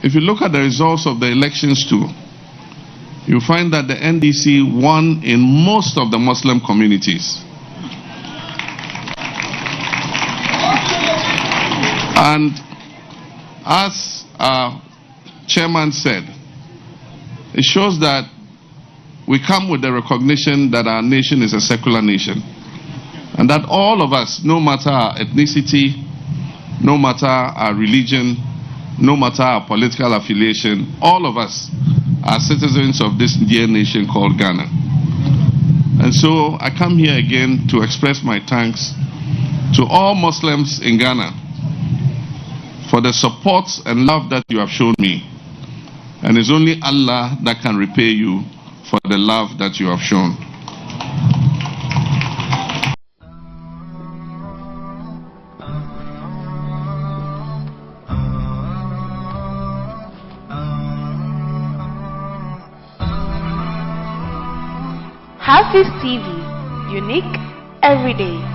If you look at the results of the elections too, you find that the NDC won in most of the Muslim communities. And as our chairman said, it shows that we come with the recognition that our nation is a secular nation, and that all of us, no matter our ethnicity, no matter our religion, no matter our political affiliation, all of us are citizens of this dear nation called Ghana. And so I come here again to express my thanks to all Muslims in Ghana for the support and love that you have shown me. And it's only Allah that can repay you for the love that you have shown. HAFIZ TV, unique every day.